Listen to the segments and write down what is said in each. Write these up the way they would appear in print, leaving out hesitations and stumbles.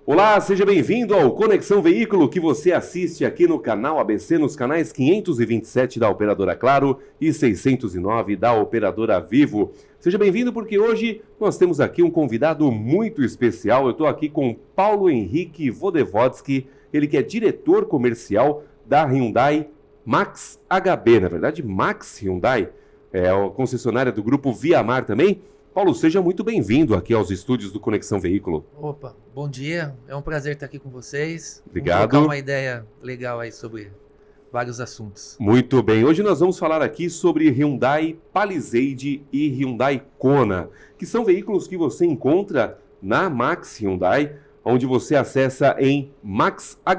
Olá, seja bem-vindo ao Conexão Veículo que você assiste aqui no canal ABC, nos canais 527 da Operadora Claro e 609 da Operadora Vivo. Seja bem-vindo porque hoje nós temos aqui um convidado muito especial. Eu estou aqui com Paulo Henrique Vodevodsky, ele que é diretor comercial da Hyundai Max HB, na verdade Max Hyundai, é a concessionária do grupo Viamar também. Paulo, seja muito bem-vindo aqui aos estúdios do Conexão Veículo. Opa, bom dia. É um prazer estar aqui com vocês. Obrigado. Vamos trocar uma ideia legal aí sobre vários assuntos. Muito bem. Hoje nós vamos falar aqui sobre Hyundai Palisade e Hyundai Kona, que são veículos que você encontra na Max Hyundai, onde você acessa em maxhb.com.br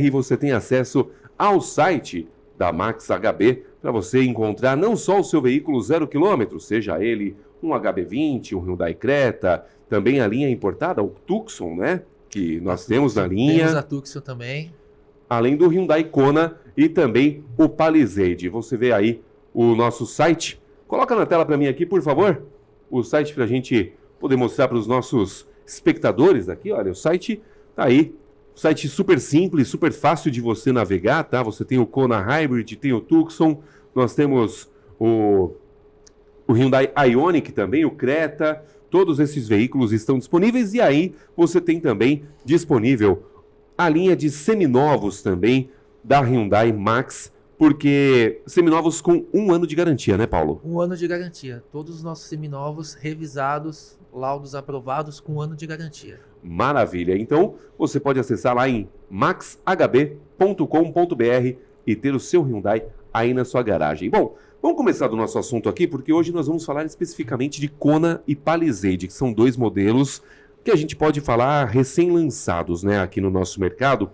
e você tem acesso ao site da Max HB para você encontrar não só o seu veículo 0 km, seja ele um HB20, um Hyundai Creta, também a linha importada, o Tucson, né? Que nós temos na linha. Temos a Tucson também. Além do Hyundai Kona e também o Palisade. Você vê aí o nosso site. Coloca na tela para mim aqui, por favor, o site para a gente poder mostrar para os nossos espectadores aqui. Olha, o site tá aí. Site super simples, super fácil de você navegar, tá? Você tem o Kona Hybrid, tem o Tucson, nós temos o Hyundai Ioniq também, o Creta, todos esses veículos estão disponíveis e aí você tem também disponível a linha de seminovos também da Hyundai Max, porque seminovos com 1 ano de garantia, né, Paulo? 1 ano de garantia. Todos os nossos seminovos revisados, laudos aprovados com 1 ano de garantia. Maravilha. Então, você pode acessar lá em maxhb.com.br e ter o seu Hyundai aí na sua garagem. Bom, vamos começar do nosso assunto aqui, porque hoje nós vamos falar especificamente de Kona e Palisade, que são dois modelos que a gente pode falar recém-lançados, né, aqui no nosso mercado.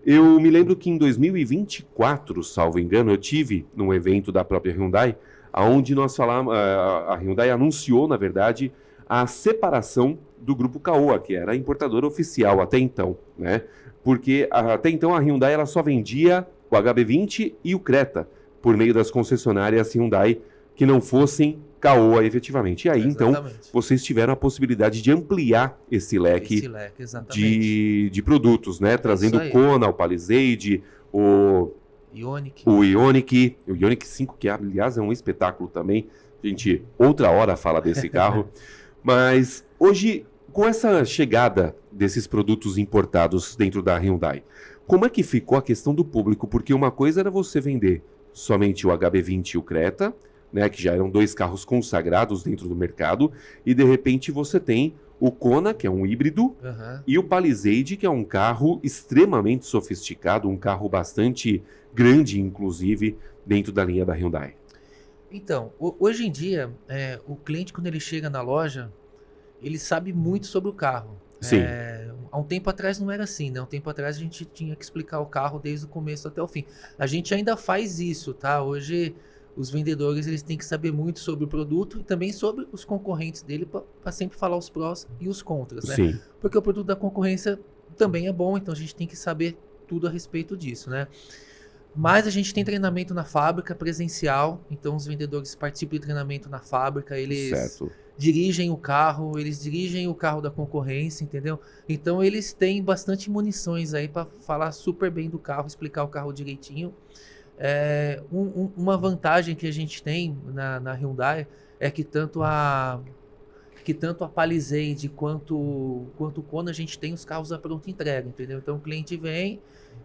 Eu me lembro que em 2024, salvo engano, eu tive num evento da própria Hyundai, onde nós falamos, a Hyundai anunciou, na verdade, a separação do grupo Caoa, que era a importadora oficial até então, né? Porque até então a Hyundai ela só vendia o HB20 e o Creta por meio das concessionárias Hyundai que não fossem Caoa efetivamente. E aí, então, vocês tiveram a possibilidade de ampliar esse leque de produtos, né? Trazendo o Kona, o Palisade, o Ioniq 5, que aliás é um espetáculo também. A gente outra hora fala desse carro. Mas hoje, com essa chegada desses produtos importados dentro da Hyundai, como é que ficou a questão do público? Porque uma coisa era você vender somente o HB20 e o Creta, né, que já eram dois carros consagrados dentro do mercado, e de repente você tem o Kona, que é um híbrido, e o Palisade, que é um carro extremamente sofisticado, um carro bastante grande, inclusive, dentro da linha da Hyundai. Então, hoje em dia, o cliente, quando ele chega na loja, ele sabe muito sobre o carro. Sim. Há um tempo atrás não era assim, né? Um tempo atrás a gente tinha que explicar o carro desde o começo até o fim. A gente ainda faz isso, tá? Hoje, os vendedores eles têm que saber muito sobre o produto e também sobre os concorrentes dele para sempre falar os prós e os contras, né? Sim. Porque o produto da concorrência também é bom, então a gente tem que saber tudo a respeito disso, né? Mas a gente tem treinamento na fábrica presencial, então os vendedores participam de treinamento na fábrica, eles dirigem o carro da concorrência, entendeu? Então eles têm bastante munições aí para falar super bem do carro, explicar o carro direitinho. Uma vantagem que a gente tem na Hyundai é que tanto a Palisade quanto o Kona a gente tem os carros à pronta entrega, entendeu? Então o cliente vem,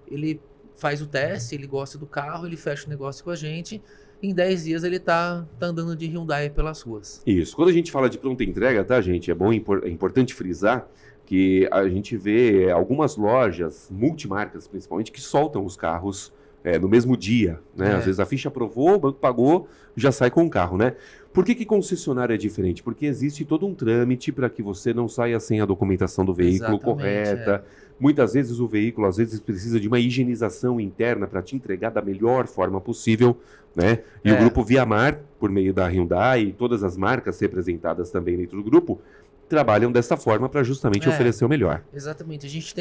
ele faz o teste, ele gosta do carro, ele fecha o negócio com a gente. Em 10 dias ele tá andando de Hyundai pelas ruas. Isso. Quando a gente fala de pronta entrega, tá, gente? É importante frisar que a gente vê algumas lojas, multimarcas principalmente, que soltam os carros no mesmo dia, né? Às vezes a ficha aprovou, o banco pagou, já sai com o carro, né? Por que concessionária é diferente? Porque existe todo um trâmite para que você não saia sem a documentação do veículo correta. Muitas vezes o veículo, às vezes, precisa de uma higienização interna para te entregar da melhor forma possível, né? E o grupo Viamar, por meio da Hyundai e todas as marcas representadas também dentro do grupo, trabalham dessa forma para justamente oferecer o melhor. Exatamente. A gente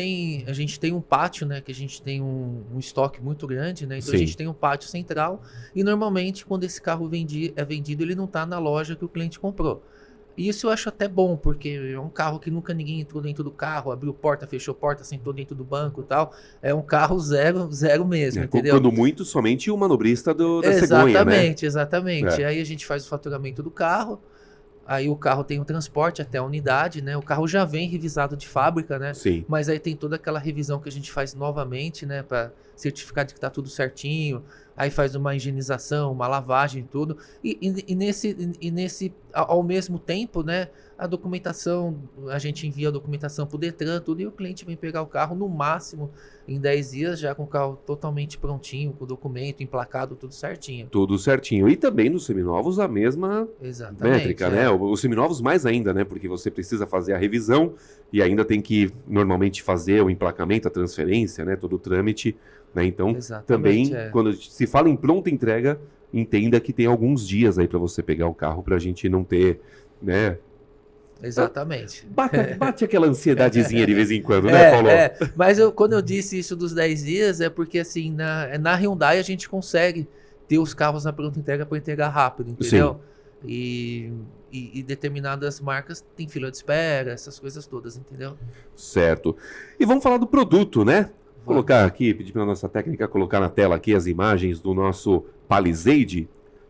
tem um pátio, né? Que a gente tem um estoque muito grande, né? Então Sim. a gente tem um pátio central e normalmente quando esse carro é vendido, ele não está na loja que o cliente comprou. Isso eu acho até bom, porque é um carro que nunca ninguém entrou dentro do carro, abriu porta, fechou porta, sentou dentro do banco e tal. É um carro zero, zero mesmo, entendeu? Quando muito, somente o manobrista da cegonha, né? Exatamente. Aí a gente faz o faturamento do carro, aí o carro tem o transporte até a unidade, né? O carro já vem revisado de fábrica, né? Sim. Mas aí tem toda aquela revisão que a gente faz novamente, né? Para certificar de que tá tudo certinho. Aí faz uma higienização, uma lavagem, tudo. E nesse, ao mesmo tempo, né? A documentação, a gente envia a documentação pro Detran, tudo, e o cliente vem pegar o carro no máximo em 10 dias, já com o carro totalmente prontinho, com o documento, emplacado, tudo certinho. Tudo certinho. E também nos seminovos a mesma métrica, né? Os seminovos mais ainda, né? Porque você precisa fazer a revisão e ainda tem que normalmente fazer o emplacamento, a transferência, né? Todo o trâmite, né? Então, também, quando se fala em pronta entrega, entenda que tem alguns dias aí para você pegar o carro para a gente não ter, né? Exatamente. Bate aquela ansiedadezinha de vez em quando, né, Paulo? Mas quando eu disse isso dos 10 dias, é porque assim, na Hyundai a gente consegue ter os carros na pronta entrega para entregar rápido, entendeu? E determinadas marcas tem fila de espera, essas coisas todas, entendeu? Certo. E vamos falar do produto, né? Vou colocar aqui, pedir para a nossa técnica colocar na tela aqui as imagens do nosso Palisade,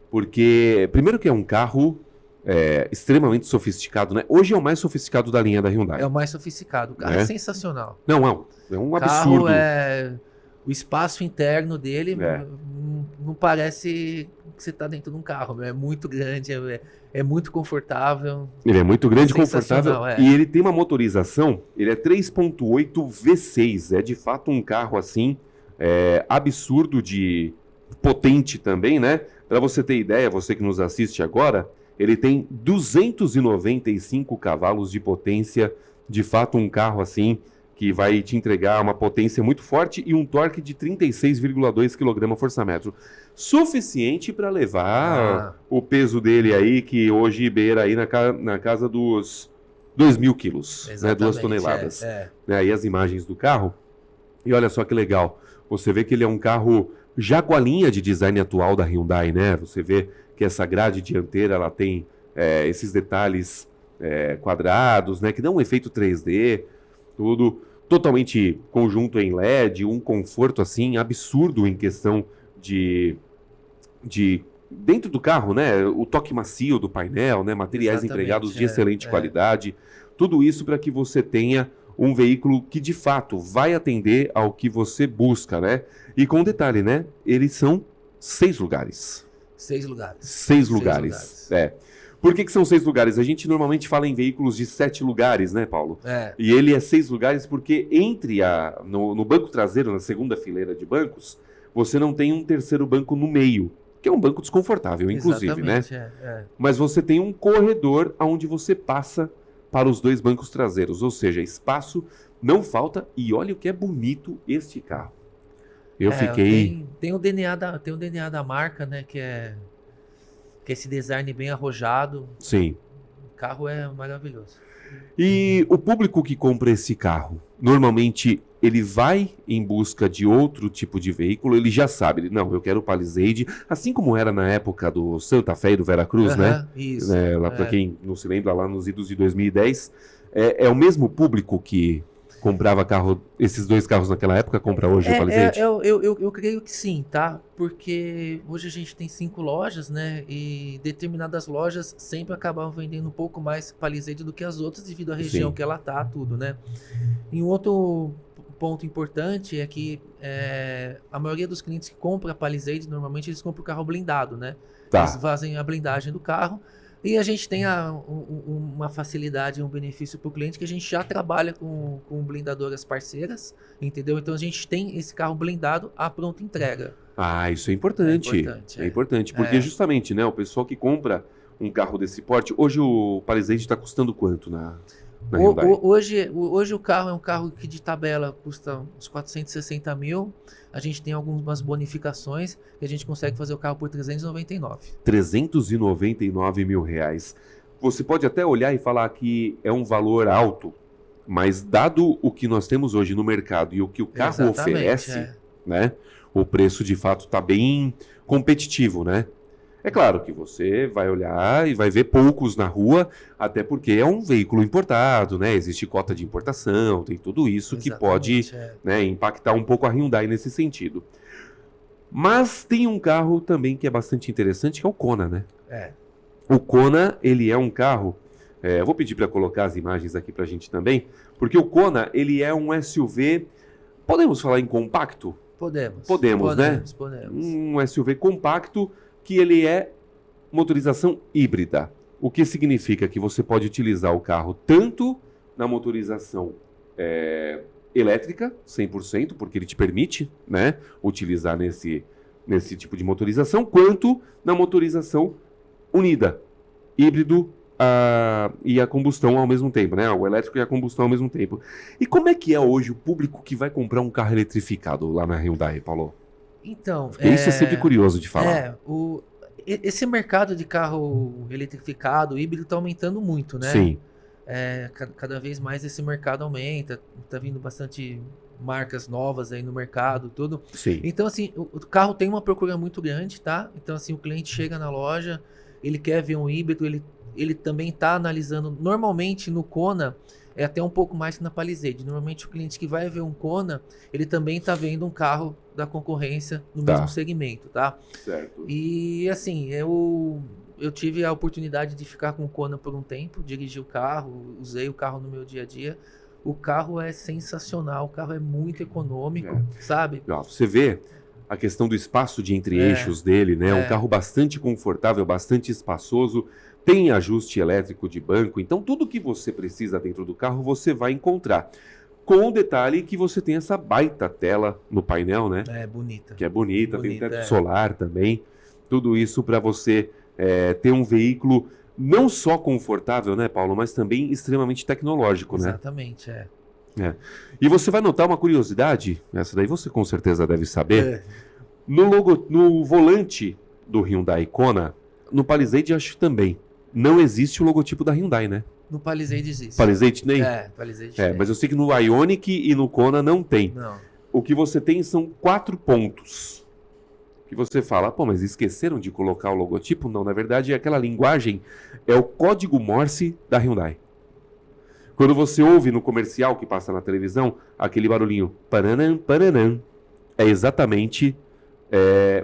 porque primeiro que é um carro extremamente sofisticado, né? Hoje é o mais sofisticado da linha da Hyundai. É o mais sofisticado. O carro é sensacional. Não, é um absurdo. O espaço interno dele não parece que você está dentro de um carro. É muito grande, é muito confortável. Ele é muito grande, confortável. E ele tem uma motorização, ele é 3.8 V6. É de fato um carro assim, absurdo de potente também, né? Para você ter ideia, você que nos assiste agora, ele tem 295 cavalos de potência, de fato um carro assim que vai te entregar uma potência muito forte e um torque de 36,2 kgfm. Suficiente para levar o peso dele aí, que hoje beira aí na casa dos 2.000 quilos, né, 2 toneladas. Aí as imagens do carro, e olha só que legal, você vê que ele é um carro já com a linha de design atual da Hyundai, né? Você vê que essa grade dianteira ela tem esses detalhes quadrados, né? Que dão um efeito 3D, tudo totalmente conjunto em LED, um conforto assim absurdo em questão de dentro do carro, né? O toque macio do painel, né? Materiais empregados de excelente qualidade, tudo isso para que você tenha um veículo que de fato vai atender ao que você busca, né? E com detalhe, né? Eles são 6 lugares. 6 lugares. 6 lugares. Por que são 6 lugares? A gente normalmente fala em veículos de 7 lugares, né, Paulo? E ele é 6 lugares porque no banco traseiro, na segunda fileira de bancos, você não tem um terceiro banco no meio, que é um banco desconfortável, inclusive, né? Mas você tem um corredor onde você passa para os 2 bancos traseiros, ou seja, espaço não falta. E olha o que é bonito este carro. Eu fiquei... Tem o DNA da marca, né, que é esse design bem arrojado. Sim. O carro é maravilhoso. E o público que compra esse carro, normalmente ele vai em busca de outro tipo de veículo, ele já sabe, não, eu quero o Palisade, assim como era na época do Santa Fé e do Veracruz, né? Isso. Lá para quem não se lembra, lá nos idos de 2010, é o mesmo público que comprava esses 2 carros naquela época, compra hoje o Palisade? Eu creio que sim, tá? Porque hoje a gente tem 5 lojas, né? E determinadas lojas sempre acabavam vendendo um pouco mais Palisade do que as outras, devido à região que ela tá, tudo, né? E um outro ponto importante é que a maioria dos clientes que compram a Palisade, normalmente eles compram o carro blindado, né? Eles fazem a blindagem do carro. E a gente tem uma facilidade, um benefício para o cliente, que a gente já trabalha com blindadoras parceiras, entendeu? Então a gente tem esse carro blindado à pronta entrega. Isso é importante. É importante, porque justamente, né, o pessoal que compra um carro desse porte, hoje o Palisade está custando quanto na Hyundai? Hoje o carro é um carro que de tabela custa uns 460 mil. A gente tem algumas bonificações e a gente consegue fazer o carro por 399. 399 mil reais. Você pode até olhar e falar que é um valor alto, mas dado o que nós temos hoje no mercado e o que o carro oferece, né? O preço de fato está bem competitivo, né? É claro que você vai olhar e vai ver poucos na rua, até porque é um veículo importado, né? Existe cota de importação, tem tudo isso que pode, Exatamente, é. né, impactar um pouco a Hyundai nesse sentido. Mas tem um carro também que é bastante interessante, que é o Kona, né? É, O Kona, ele é um carro, eu vou pedir para colocar as imagens aqui para a gente também, porque o Kona, ele é um SUV, podemos falar em compacto? podemos. Podemos, né? Podemos. Um SUV compacto que ele é motorização híbrida. O que significa que você pode utilizar o carro tanto na motorização elétrica, 100%, porque ele te permite, né, utilizar nesse tipo de motorização, quanto na motorização unida, híbrido e a combustão ao mesmo tempo, né? O elétrico e a combustão ao mesmo tempo. E como é que é hoje o público que vai comprar um carro eletrificado lá na Hyundai, Paulo? Então, Porque isso é sempre curioso de falar. esse mercado de carro eletrificado, híbrido, está aumentando muito, né? Sim, Cada vez mais esse mercado aumenta, tá vindo bastante marcas novas aí no mercado, tudo. sim. Então, assim, o carro tem uma procura muito grande, tá? Então, assim, o cliente chega na loja, ele quer ver um híbrido, ele também está analisando. Normalmente no Kona é até um pouco mais que na Palisade. Normalmente o cliente que vai ver um Kona, ele também está vendo um carro da concorrência no Tá. mesmo segmento, tá? Certo. E assim, eu tive a oportunidade de ficar com o Kona por um tempo, dirigi o carro, usei o carro no meu dia a dia. O carro é sensacional, o carro é muito econômico, sabe? Ó, você vê a questão do espaço de entre-eixos dele, né? Um é. carro bastante confortável, bastante espaçoso, tem ajuste elétrico de banco, então tudo que você precisa dentro do carro você vai encontrar. Com o detalhe que você tem essa baita tela no painel, né? É bonita. Que é bonita, tem Bonita, teto solar também. Tudo isso para você ter um veículo não só confortável, né, Paulo, mas também extremamente tecnológico, né? Exatamente, E você vai notar uma curiosidade, essa daí você com certeza deve saber. É. No volante do Hyundai Kona, no Palisade acho que também, não existe o logotipo da Hyundai, né? No Palisade existe. Palisade nem? Palisade tem. Mas eu sei que no Ioniq e no Kona não tem. Não. O que você tem são 4 pontos. Que você fala, pô, mas esqueceram de colocar o logotipo? Não, na verdade, aquela linguagem é o código Morse da Hyundai. Quando você ouve no comercial que passa na televisão, aquele barulhinho, paranam, paranam, é exatamente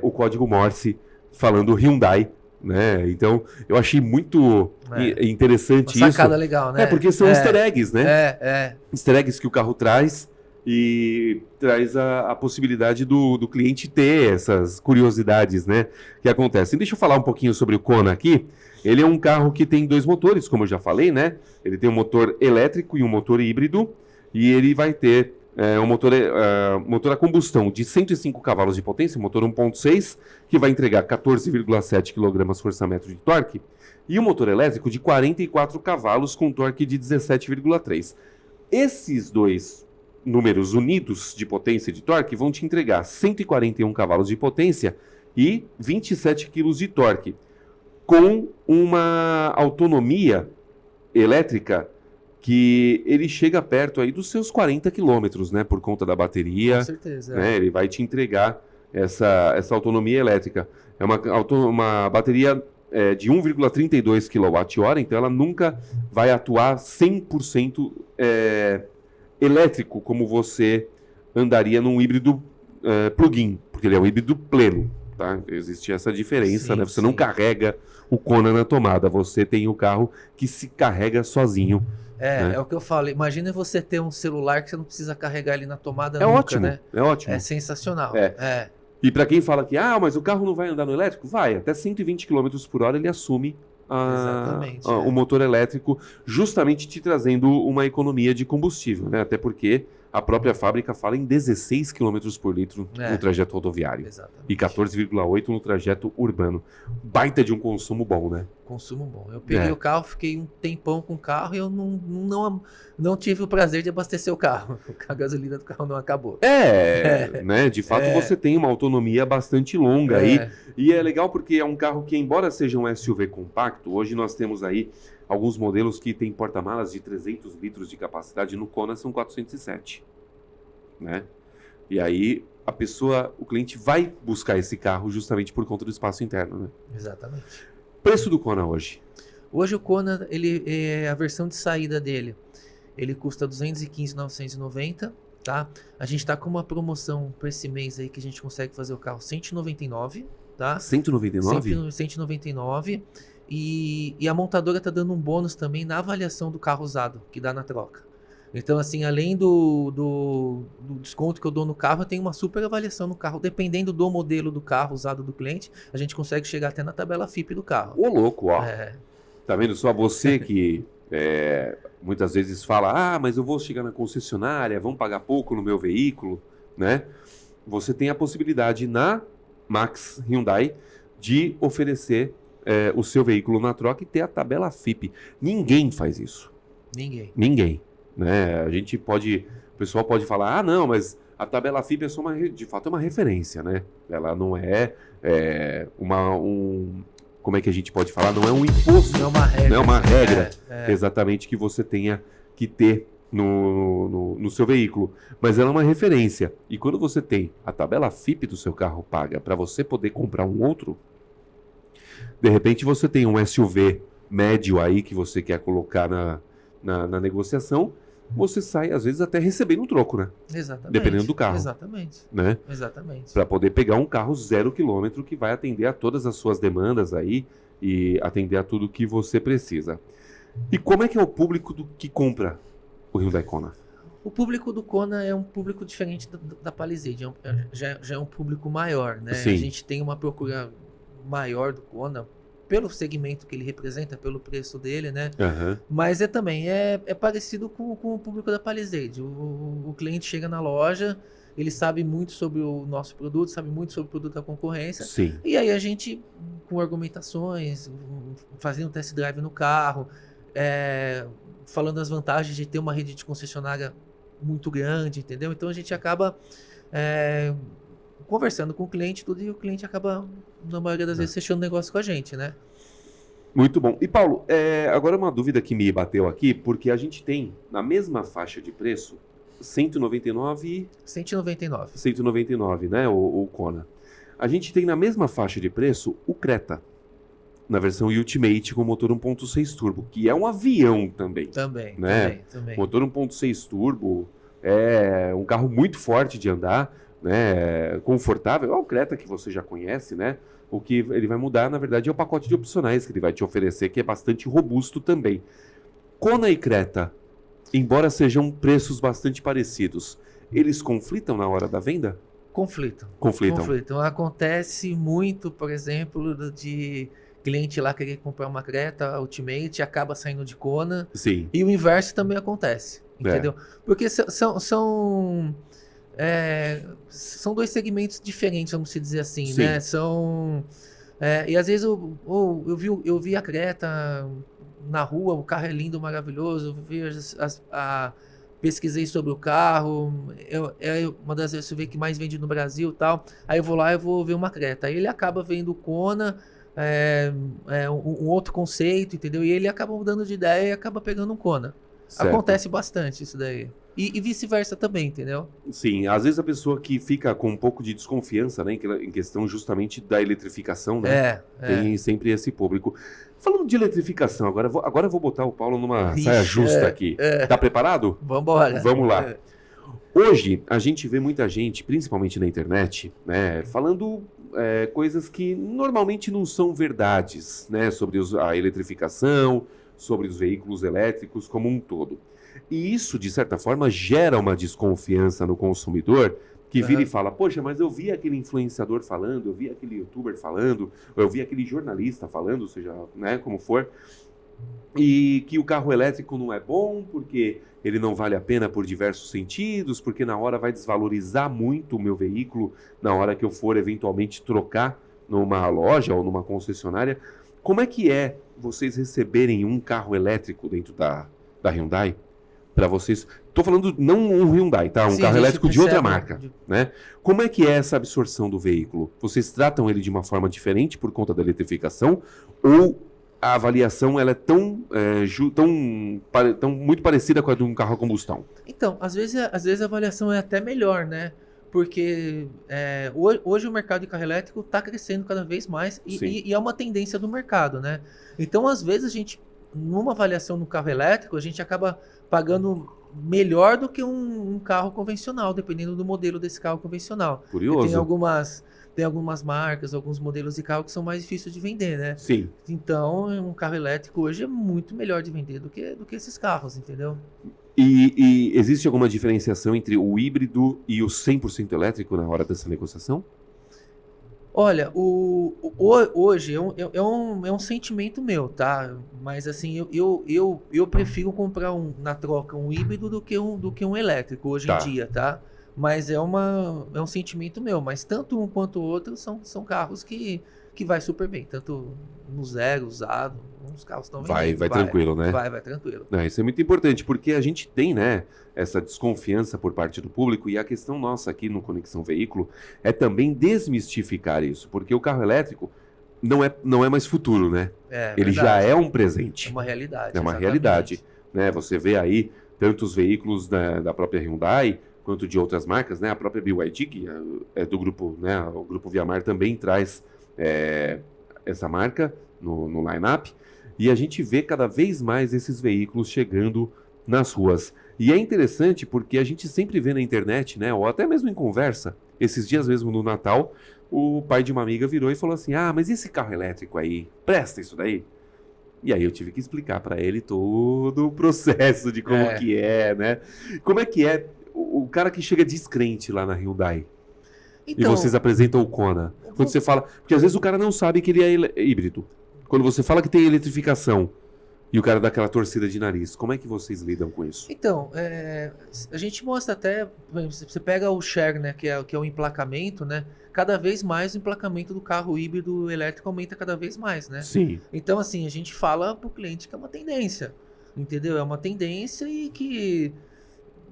o código Morse falando Hyundai, né? Então, eu achei muito interessante Uma isso. sacada legal, né? Porque são easter eggs, né? Easter eggs que o carro traz e traz a possibilidade do cliente ter essas curiosidades, né, que acontecem. Deixa eu falar um pouquinho sobre o Kona aqui. Ele é um carro que tem 2 motores, como eu já falei, né? Ele tem um motor elétrico e um motor híbrido, e ele vai ter um motor a combustão de 105 cavalos de potência, motor 1.6, que vai entregar 14,7 kgfm de torque, e um motor elétrico de 44 cavalos com torque de 17,3. Esses dois números unidos de potência e de torque vão te entregar 141 cavalos de potência e 27 kg de torque, com uma autonomia elétrica que ele chega perto aí dos seus 40 quilômetros, né, por conta da bateria. Com certeza. Né, ele vai te entregar essa autonomia elétrica. É uma bateria de 1,32 kWh, então ela nunca vai atuar 100% elétrico, como você andaria num híbrido plug-in, porque ele é um híbrido pleno, tá? Existe essa diferença, Sim, né? Você não sim. carrega o Kona na tomada, você tem o carro que se carrega sozinho. É o que eu falo. Imagina você ter um celular que você não precisa carregar ele na tomada É nunca, ótimo, né? é ótimo. É sensacional. E para quem fala que, mas o carro não vai andar no elétrico, vai, até 120 km por hora ele assume Exatamente, o motor elétrico, justamente te trazendo uma economia de combustível, né? Até porque a própria fábrica fala em 16 km por litro no trajeto rodoviário. Exatamente. E 14,8 no trajeto urbano. Baita de um consumo bom, né? Consumo bom. Eu peguei o carro, fiquei um tempão com o carro e eu não tive o prazer de abastecer o carro. A gasolina do carro não acabou. Né? De fato você tem uma autonomia bastante longa aí. E é legal porque é um carro que, embora seja um SUV compacto, hoje nós temos aí alguns modelos que têm porta-malas de 300 litros de capacidade. No Kona são 407, né? E aí o cliente vai buscar esse carro justamente por conta do espaço interno, né? Exatamente. Preço do Kona hoje? Hoje o Kona, a versão de saída dele, ele custa 215.990, tá? A gente tá com uma promoção para esse mês aí que a gente consegue fazer o carro 199, tá? 199? 199. E a montadora tá dando um bônus também na avaliação do carro usado, que dá na troca. Então, assim, além do desconto que eu dou no carro, eu tenho uma super avaliação no carro. Dependendo do modelo do carro usado do cliente, a gente consegue chegar até na tabela FIP do carro. Ô, louco, ó. É, Tá vendo só você que muitas vezes fala, mas eu vou chegar na concessionária, vão pagar pouco no meu veículo, né? Você tem a possibilidade na Max Hyundai de oferecer o seu veículo na troca e ter a tabela FIP. Ninguém faz isso. Ninguém. Né? O pessoal pode falar, não, mas a tabela FIP é só de fato é uma referência, né? Ela não como é que a gente pode falar? Não é um imposto. não é uma regra. Não é uma regra, É. exatamente, que você tenha que ter no seu veículo. Mas ela é uma referência. E quando você tem a tabela FIP do seu carro paga para você poder comprar um outro, de repente você tem um SUV médio aí que você quer colocar na negociação, você sai, às vezes, até recebendo um troco, né? Exatamente. Dependendo do carro. Exatamente. Né? Exatamente. Para poder pegar um carro 0 km que vai atender a todas as suas demandas aí e atender a tudo que você precisa. E como é que é o público que compra o Hyundai Kona? O público do Kona é um público diferente da Palisade, já é um público maior, né? Sim. A gente tem uma procura maior do Kona pelo segmento que ele representa, pelo preço dele, né? Uhum. Mas também é parecido com o público da Palisade. O cliente chega na loja, ele sabe muito sobre o nosso produto, sabe muito sobre o produto da concorrência. Sim. E aí a gente, com argumentações, fazendo test drive no carro, falando as vantagens de ter uma rede de concessionária muito grande, entendeu? Então a gente acaba conversando com o cliente tudo, e o cliente acaba, na maioria das vezes, fechando negócio com a gente, né? Muito bom. E Paulo, agora uma dúvida que me bateu aqui, porque a gente tem na mesma faixa de preço 199, 199, né, o Kona. A gente tem na mesma faixa de preço o Creta, na versão Ultimate com motor 1.6 turbo, que é um avião também. Também, né? também. Motor 1.6 turbo, é um carro muito forte de andar, né, confortável. É o Creta que você já conhece, né? O que ele vai mudar, na verdade, é o pacote de opcionais que ele vai te oferecer, que é bastante robusto também. Kona e Creta, embora sejam preços bastante parecidos, eles conflitam na hora da venda? Conflitam. Acontece muito, por exemplo, de cliente lá querer comprar uma Creta Ultimate, acaba saindo de Kona. Sim. E o inverso também acontece, entendeu? Porque são dois segmentos diferentes, vamos dizer assim, Sim. né? E às vezes eu vi a Creta na rua, o carro é lindo, maravilhoso, pesquisei sobre o carro, é uma das SUV que mais vende no Brasil e tal. Aí eu vou lá e vou ver uma Creta. Aí ele acaba vendo o Kona, um outro conceito, entendeu? E ele acaba mudando de ideia e acaba pegando um Kona. Certo. Acontece bastante isso daí. E vice-versa também, entendeu? Sim, às vezes a pessoa que fica com um pouco de desconfiança, né, em questão justamente da eletrificação, né? Tem sempre esse público. Falando de eletrificação, agora eu vou botar o Paulo numa saia justa aqui. Tá preparado? Vambora. Vamos lá. Hoje, a gente vê muita gente, principalmente na internet, né, falando coisas que normalmente não são verdades, né, sobre a eletrificação, sobre os veículos elétricos como um todo. E isso, de certa forma, gera uma desconfiança no consumidor que vira e fala, poxa, mas eu vi aquele influenciador falando, eu vi aquele youtuber falando, eu vi aquele jornalista falando, seja, né, como for, e que o carro elétrico não é bom porque ele não vale a pena por diversos sentidos, porque na hora vai desvalorizar muito o meu veículo na hora que eu for eventualmente trocar numa loja ou numa concessionária. Como é que é vocês receberem um carro elétrico dentro da Hyundai? Para vocês, estou falando não um Hyundai, tá? Um carro elétrico de outra marca, né? Como é que é essa absorção do veículo? Vocês tratam ele de uma forma diferente por conta da eletrificação? Ou a avaliação ela é tão muito parecida com a de um carro a combustão? Então, às vezes a avaliação é até melhor, né? porque hoje o mercado de carro elétrico está crescendo cada vez mais e é uma tendência do mercado, né? Então, às vezes, a gente, numa avaliação no carro elétrico, a gente acaba pagando melhor do que um carro convencional, dependendo do modelo desse carro convencional. Curioso. Tem algumas marcas, alguns modelos de carro que são mais difíceis de vender, né? Sim. Então, um carro elétrico hoje é muito melhor de vender do que esses carros, entendeu? E existe alguma diferenciação entre o híbrido e o 100% elétrico na hora dessa negociação? Olha, hoje é um sentimento meu, tá? Mas assim, eu prefiro comprar na troca um híbrido do que um elétrico hoje em dia, tá? Mas é um sentimento meu. Mas tanto um quanto o outro são carros que vai super bem. Tanto no zero, usado, uns carros estão vendendo. Vai tranquilo, né? Vai tranquilo. Isso é muito importante, porque a gente tem, né, essa desconfiança por parte do público, e a questão nossa aqui no Conexão Veículo é também desmistificar isso, porque o carro elétrico não é mais futuro, né? Ele já é um presente. É uma realidade. É uma realidade, né? Você vê aí tantos veículos da própria Hyundai, quanto de outras marcas, né? A própria BYD, que é do grupo, né? O grupo Viamar também traz essa marca no line-up, e a gente vê cada vez mais esses veículos chegando nas ruas. E é interessante porque a gente sempre vê na internet, né? Ou até mesmo em conversa, esses dias mesmo no Natal, o pai de uma amiga virou e falou assim: mas e esse carro elétrico aí? Presta isso daí? E aí eu tive que explicar para ele todo o processo de como que é, né? Como é que é o cara que chega descrente lá na Hyundai? Então, e vocês apresentam o Kona. Quando você fala... Porque às vezes o cara não sabe que ele é híbrido. Quando você fala que tem eletrificação e o cara dá aquela torcida de nariz, como é que vocês lidam com isso? Então, a gente mostra até... Você pega o share, né? Que é o emplacamento, né? Cada vez mais o emplacamento do carro híbrido elétrico aumenta cada vez mais, né? Sim. Então, assim, a gente fala pro cliente que é uma tendência. Entendeu? É uma tendência e que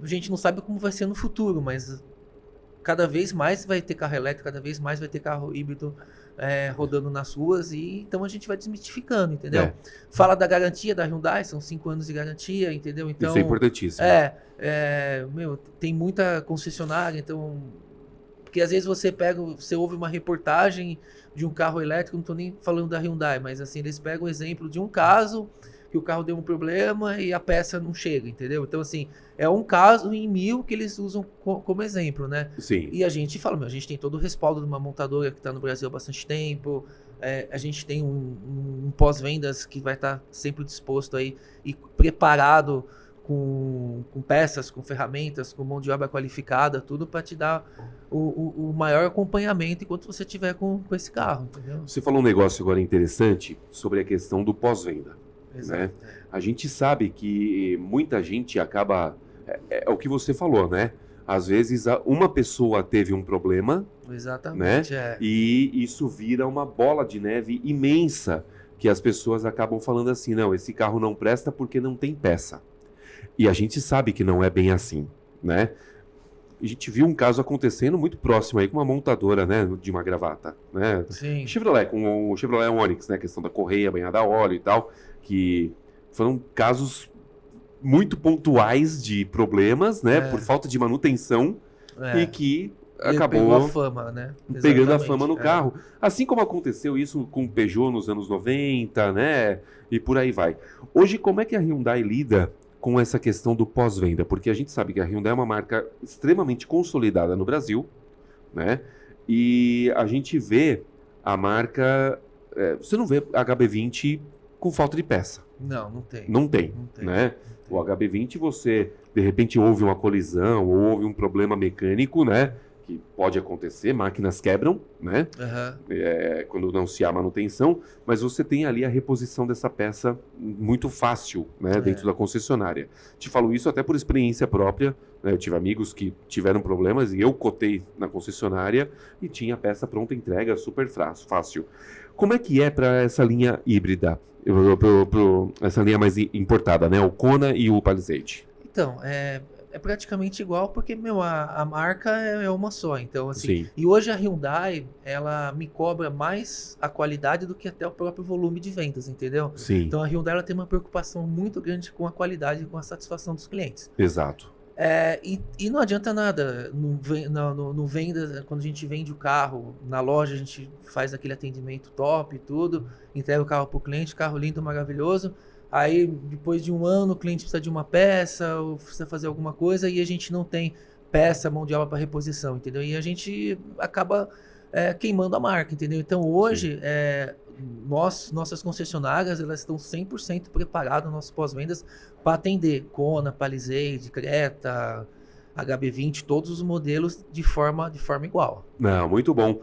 a gente não sabe como vai ser no futuro, mas... Cada vez mais vai ter carro elétrico, cada vez mais vai ter carro híbrido rodando nas ruas, e então a gente vai desmitificando, entendeu? Fala da garantia da Hyundai, são 5 anos de garantia, entendeu? Então, isso é importantíssimo. Tem muita concessionária, então... Porque às vezes você ouve uma reportagem de um carro elétrico, não estou nem falando da Hyundai, mas assim, eles pegam o exemplo de um caso que o carro deu um problema e a peça não chega, entendeu? Então, assim, é um caso em 1000 que eles usam como exemplo, né? Sim. E a gente fala, a gente tem todo o respaldo de uma montadora que está no Brasil há bastante tempo, a gente tem um pós-vendas que vai estar sempre disposto aí e preparado com peças, com ferramentas, com mão de obra qualificada, tudo para te dar o maior acompanhamento enquanto você tiver com esse carro, entendeu? Você falou um negócio agora interessante sobre a questão do pós-venda. Né? A gente sabe que muita gente acaba... É o que você falou, né? Às vezes uma pessoa teve um problema, exatamente, né? E isso vira uma bola de neve imensa, que as pessoas acabam falando assim: não, esse carro não presta porque não tem peça. E a gente sabe que não é bem assim, né? A gente viu um caso acontecendo muito próximo aí com uma montadora, né, de uma gravata, né? Sim. Chevrolet, com o Chevrolet Onix, né, a questão da correia banhada a óleo e tal, que foram casos muito pontuais de problemas, né, por falta de manutenção, e que acabou pegou a fama, né? Pegando a fama no carro. Assim como aconteceu isso com o Peugeot nos anos 90, né, e por aí vai. Hoje, como é que a Hyundai lida com essa questão do pós-venda? Porque a gente sabe que a Hyundai é uma marca extremamente consolidada no Brasil, né? E a gente vê a marca... você não vê HB20 com falta de peça. Não tem. Não tem, né? O HB20, você, de repente, houve uma colisão ou houve um problema mecânico, né? Que pode acontecer, máquinas quebram, né? Quando não se há manutenção, mas você tem ali a reposição dessa peça muito fácil, né? Dentro da concessionária. Te falo isso até por experiência própria, né? Eu tive amigos que tiveram problemas e eu cotei na concessionária e tinha a peça pronta entrega, super fácil. Como é que é para essa linha híbrida, essa linha mais importada, né? O Kona e o Palisade? Então, é praticamente igual, porque, a marca é uma só. Então, assim, Sim. E hoje a Hyundai, ela me cobra mais a qualidade do que até o próprio volume de vendas, entendeu? Sim. Então, a Hyundai ela tem uma preocupação muito grande com a qualidade e com a satisfação dos clientes. Exato. E não adianta nada, não venda, quando a gente vende o carro na loja, a gente faz aquele atendimento top e tudo, entrega o carro para o cliente, carro lindo, maravilhoso. Aí, depois de um ano, o cliente precisa de uma peça, ou precisa fazer alguma coisa, e a gente não tem peça, mão de obra para reposição, entendeu? E a gente acaba queimando a marca, entendeu? Então, hoje, nossas concessionárias, elas estão 100% preparadas, nossas pós-vendas, para atender Kona, Palisade, Creta, HB20, todos os modelos de forma igual. Não, muito bom.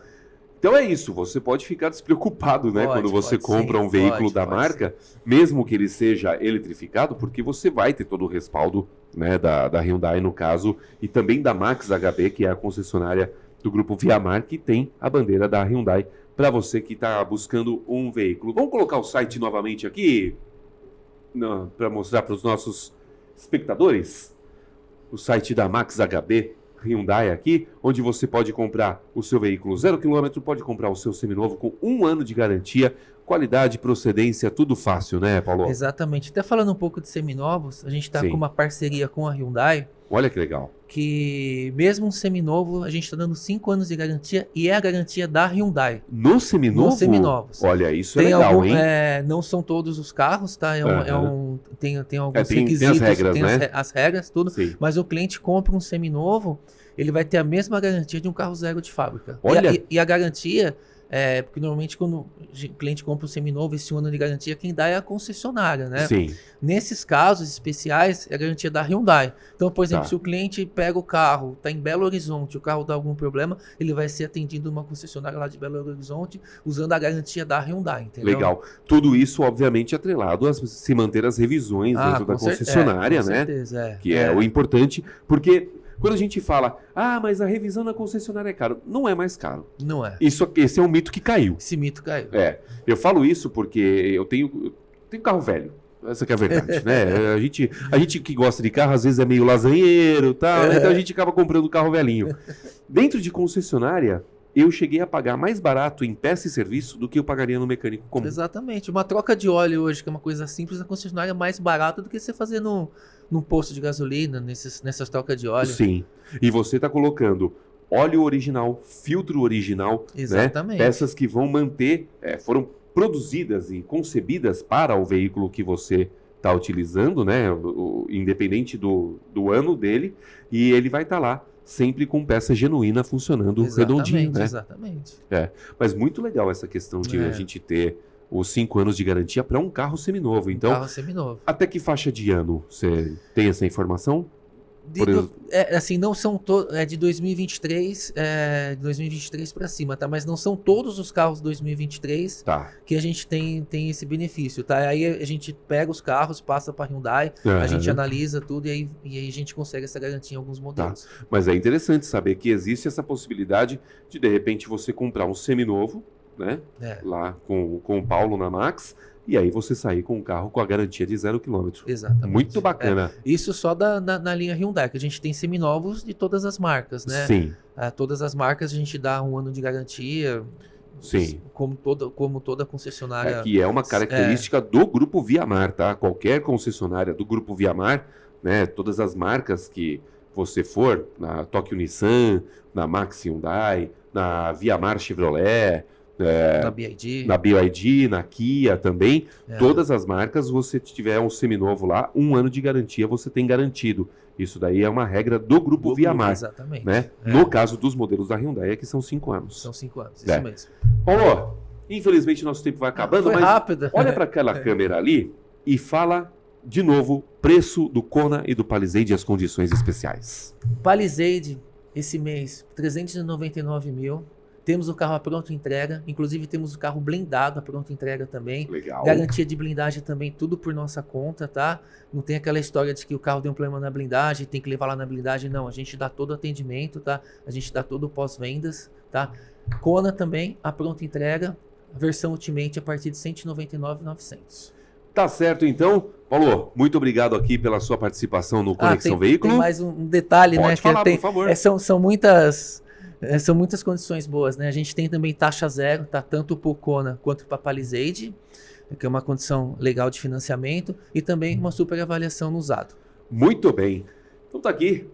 Então é isso, você pode ficar despreocupado, né, quando você compra um veículo da marca, mesmo que ele seja eletrificado, porque você vai ter todo o respaldo, né, da Hyundai no caso, e também da Max HB, que é a concessionária do grupo Viamar, que tem a bandeira da Hyundai para você que está buscando um veículo. Vamos colocar o site novamente aqui para mostrar para os nossos espectadores o site da Max HB Hyundai aqui, onde você pode comprar o seu veículo 0 km, pode comprar o seu seminovo com 1 ano de garantia, qualidade, procedência, tudo fácil, né, Paulo? Exatamente. Até falando um pouco de seminovos, a gente está com uma parceria com a Hyundai. Olha que legal. Que mesmo um seminovo, a gente está dando 5 anos de garantia e é a garantia da Hyundai. No seminovo? Nos seminovos. Olha, isso é legal, hein? Não são todos os carros, tá? Tem alguns requisitos, tem as regras, né? As regras, tudo. Sim. Mas o cliente compra um seminovo, ele vai ter a mesma garantia de um carro zero de fábrica. Olha. E a garantia... porque normalmente quando o cliente compra um seminovo, esse 1 ano de garantia, quem dá é a concessionária, né? Sim. Nesses casos especiais, é a garantia da Hyundai. Então, por exemplo, se o cliente pega o carro, está em Belo Horizonte, o carro dá algum problema, ele vai ser atendido numa concessionária lá de Belo Horizonte, usando a garantia da Hyundai, entendeu? Legal. Tudo isso, obviamente, atrelado a se manter as revisões dentro da concessionária, com né? certeza, que é o importante, porque... Quando a gente fala, mas a revisão na concessionária é caro, não é mais caro. Não é. Esse é um mito que caiu. Esse mito caiu. Eu falo isso porque eu tenho carro velho. Essa que é a verdade, né? A gente que gosta de carro, às vezes é meio lasanheiro e tal, então a gente acaba comprando carro velhinho. Dentro de concessionária, eu cheguei a pagar mais barato em peça e serviço do que eu pagaria no mecânico comum. Exatamente. Uma troca de óleo hoje, que é uma coisa simples, na concessionária é mais barata do que você fazer num posto de gasolina, nessas trocas de óleo. Sim. E você está colocando óleo original, filtro original, exatamente, né? Peças que vão manter, foram produzidas e concebidas para o veículo que você está utilizando, né? Independente do ano dele, e ele vai estar lá sempre com peça genuína funcionando redondinho, né? Exatamente. Mas muito legal essa questão de a gente ter os 5 anos de garantia para um carro seminovo. Então, carro seminovo. Até que faixa de ano você tem essa informação? Assim, não são todos. É de 2023, 2023 para cima, tá? Mas não são todos os carros 2023 que a gente tem esse benefício, tá? Aí a gente pega os carros, passa para Hyundai, a gente analisa tudo e aí a gente consegue essa garantia em alguns modelos. Mas é interessante saber que existe essa possibilidade de repente você comprar um seminovo, né? Lá com o Paulo na Max. E aí você sair com um carro com a garantia de 0 km. Exatamente. Muito bacana. Isso só na linha Hyundai, que a gente tem seminovos de todas as marcas, né? Sim. Todas as marcas a gente dá 1 ano de garantia. Sim. Como toda concessionária. Que é uma característica do Grupo Viamar, tá? Qualquer concessionária do Grupo Viamar, né? Todas as marcas que você for, na Tóquio Nissan, na Max Hyundai, na Viamar Chevrolet... na BYD, na Kia também, todas as marcas, você tiver um seminovo lá, 1 ano de garantia você tem garantido. Isso daí é uma regra do Grupo Viamar. Exatamente. Né? No caso dos modelos da Hyundai, que são 5 anos. São 5 anos, isso mesmo. Paulo, infelizmente nosso tempo vai acabando, foi mas rápido. Olha para aquela câmera ali e fala de novo preço do Kona e do Palisade e as condições especiais. Palisade, esse mês, 399 mil. Temos o carro à pronta entrega, inclusive temos o carro blindado à pronta entrega também. Legal. Garantia de blindagem também, tudo por nossa conta, tá? Não tem aquela história de que o carro deu um problema na blindagem, tem que levar lá na blindagem, não. A gente dá todo o atendimento, tá? A gente dá todo o pós-vendas, tá? Kona também, à pronta entrega, a versão Ultimate a partir de R$ 199.900. Tá certo, então. Paulo, muito obrigado aqui pela sua participação no Conexão Veículo. Tem mais um detalhe, Pode né? falar, por favor. São muitas condições boas, né? A gente tem também taxa zero, tá? Tanto para o Kona quanto para a Palisade, que é uma condição legal de financiamento, e também uma super avaliação no usado. Muito bem. Então tá aqui,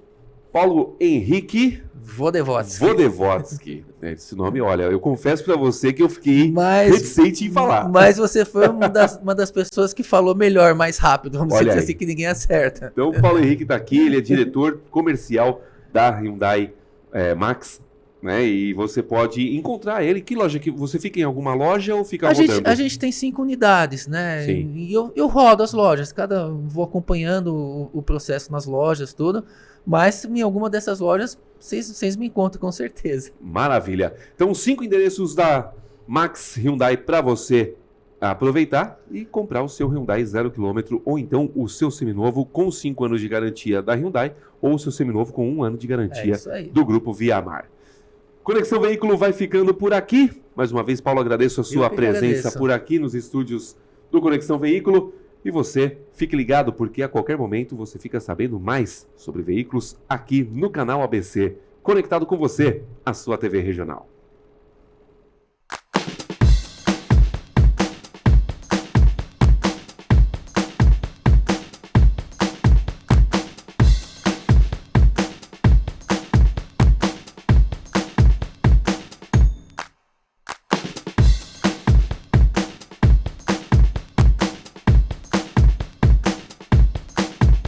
Paulo Henrique Vodevotsky. Esse nome, olha, eu confesso pra você que eu fiquei reticente em falar. Mas você foi uma das pessoas que falou melhor, mais rápido, vamos dizer assim, que ninguém acerta. Então o Paulo Henrique tá aqui, ele é diretor comercial da Hyundai Max, né? E você pode encontrar ele. Que loja que você fica em alguma loja ou fica rodando? A gente tem 5 unidades, né? Sim. E eu rodo as lojas, vou acompanhando o processo nas lojas, tudo. Mas em alguma dessas lojas, vocês me encontram com certeza. Maravilha. Então 5 endereços da Max Hyundai para você aproveitar e comprar o seu Hyundai 0 km ou então o seu seminovo com 5 anos de garantia da Hyundai ou o seu seminovo com 1 ano de garantia do Grupo Viamar. Conexão Veículo vai ficando por aqui. Mais uma vez, Paulo, agradeço a sua presença por aqui nos estúdios do Conexão Veículo. E você, fique ligado, porque a qualquer momento você fica sabendo mais sobre veículos aqui no canal ABC. Conectado com você, a sua TV regional.